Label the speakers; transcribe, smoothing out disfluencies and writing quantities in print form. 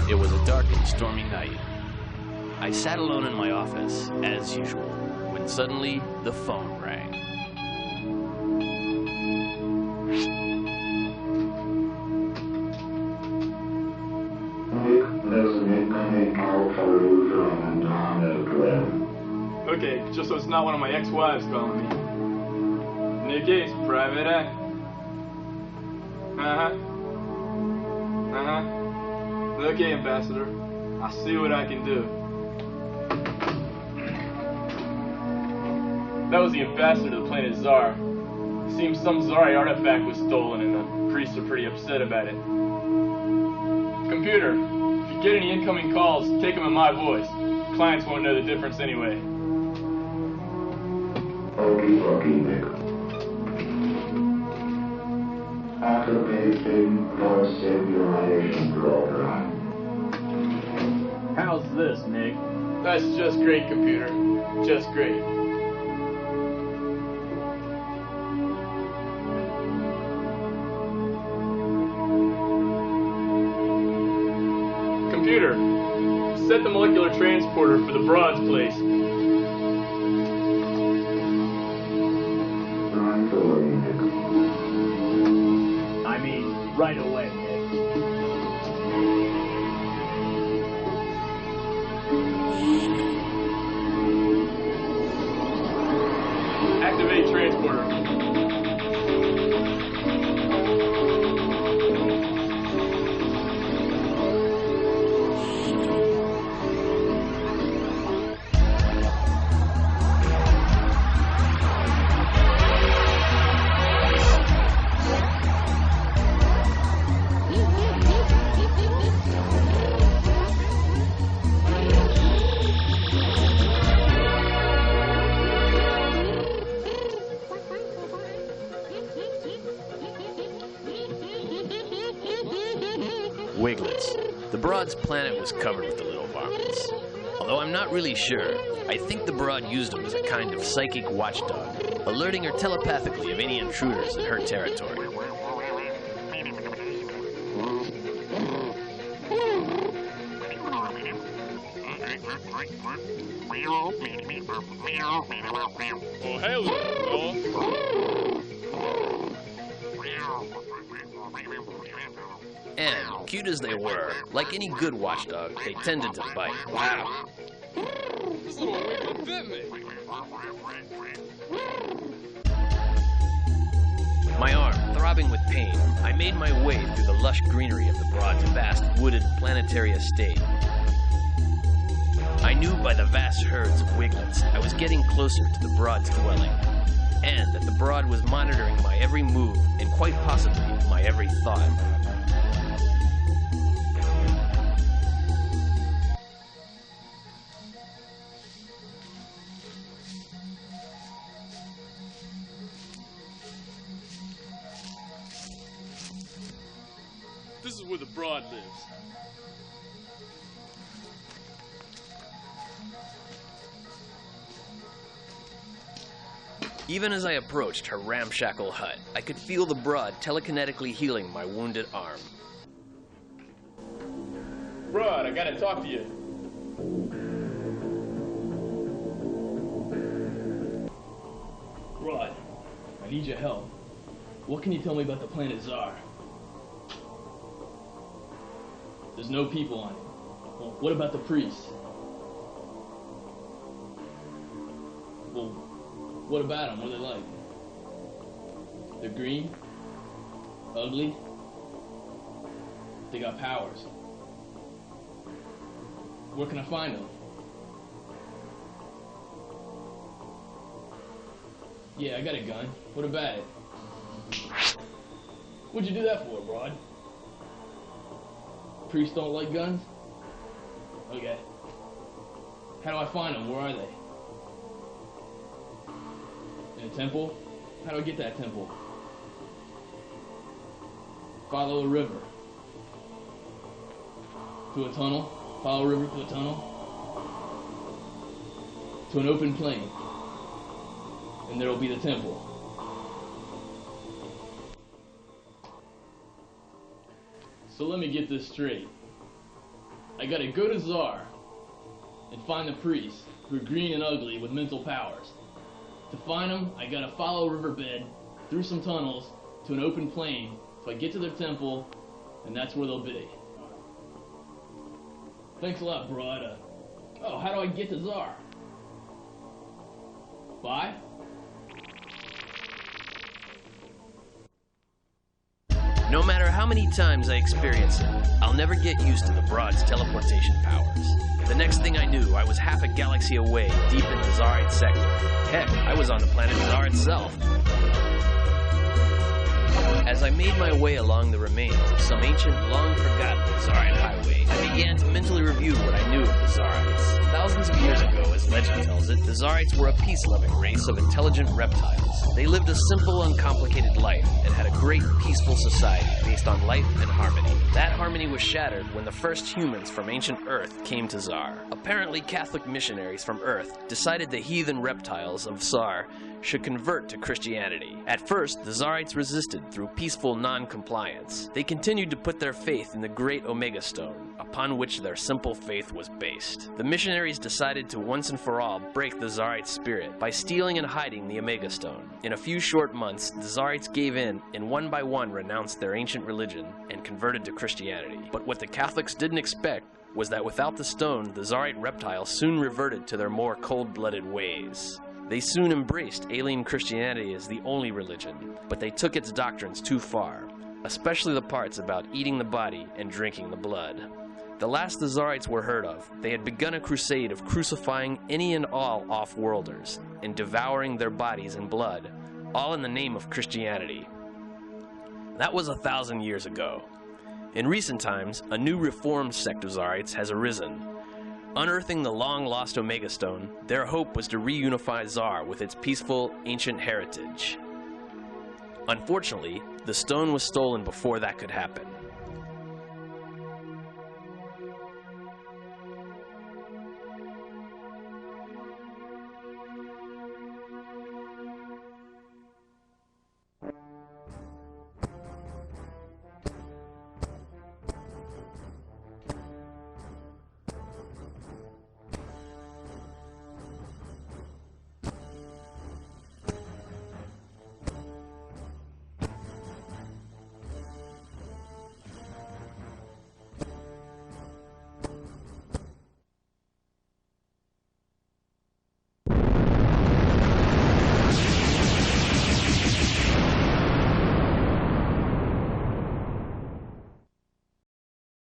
Speaker 1: It was a dark and stormy night. I sat alone in my office, as usual, when suddenly the phone rang.
Speaker 2: Okay, just so it's not one of my ex-wives calling me. Nikki, it's private eye. Okay, Ambassador. I'll see what I can do. That was the ambassador to the planet Zar. Seems some Zari artifact was stolen and the priests are pretty upset about it. Computer, if you get any incoming calls, take them in my voice. Clients won't know the difference anyway.
Speaker 3: Okay, Nick. Activating voice simulation program.
Speaker 2: How's this, Nick? That's just great, computer. Just great. Computer, set the molecular transporter for the Broad's place. I mean, right away, Nick. Activate transporter.
Speaker 1: Wiglets. The Broad's planet was covered with the little varmints. Although I'm not really sure, I think the Broad used them as a kind of psychic watchdog, alerting her telepathically of any intruders in her territory.
Speaker 2: Oh, hell no.
Speaker 1: And, cute as they were, like any good watchdog, they tended to bite.
Speaker 2: Wow. This little wiggle bit me.
Speaker 1: My arm throbbing with pain, I made my way through the lush greenery of the Broad's vast wooded planetary estate. I knew by the vast herds of wiglets I was getting closer to the Broad's dwelling, and that the Broad was monitoring my every move and quite possibly my every thought.
Speaker 2: This is where the Broad lives.
Speaker 1: Even as I approached her ramshackle hut, I could feel the Broad telekinetically healing my wounded arm.
Speaker 2: Broad, I gotta talk to you. Broad, I need your help. What can you tell me about the planet Zar? There's no people on it. Well, what about the priests? Well, what about them? What are they like? They're green? Ugly? They got powers. Where can I find them? Yeah, I got a gun. What about it? What'd you do that for, Broad? Priests don't like guns? Okay. How do I find them? Where are they? In a temple? How do I get that temple? Follow a river. To a tunnel. Follow a river to a tunnel. To an open plain. And there'll be the temple. So let me get this straight. I gotta go to Zar and find the priests who are green and ugly with mental powers. To find them, I gotta follow a riverbed through some tunnels to an open plain so I get to their temple, and that's where they'll be. Thanks a lot, broad. Oh, how do I get to Zar? Bye?
Speaker 1: No matter how many times I experience it, I'll never get used to the Broad's teleportation powers. The next thing I knew, I was half a galaxy away, deep in the Zarite sector. Heck, I was on the planet Zar itself. As I made my way along the remains of some ancient, long-forgotten Zarite highway, I began to mentally review what I knew of the Zarites. Thousands of years ago, as legend tells it, the Zarites were a peace-loving race of intelligent reptiles. They lived a simple, uncomplicated life and had a great, peaceful society based on light and harmony. That harmony was shattered when the first humans from ancient Earth came to Zar. Apparently, Catholic missionaries from Earth decided the heathen reptiles of Zar should convert to Christianity. At first, the Zarites resisted through peaceful non-compliance. They continued to put their faith in the great Omega Stone, upon which their simple faith was based. The missionaries decided to once and for all break the Zarite spirit by stealing and hiding the Omega Stone. In a few short months, the Zarites gave in and one by one renounced their ancient religion and converted to Christianity. But what the Catholics didn't expect was that without the stone, the Zarite reptiles soon reverted to their more cold-blooded ways. They soon embraced alien Christianity as the only religion, but they took its doctrines too far, especially the parts about eating the body and drinking the blood. The last the Zarites were heard of, they had begun a crusade of crucifying any and all off-worlders and devouring their bodies and blood, all in the name of Christianity. That was 1,000 years ago. In recent times, a new reformed sect of Zarites has arisen. Unearthing the long-lost Omega Stone, their hope was to reunify Zar with its peaceful, ancient heritage. Unfortunately, the stone was stolen before that could happen.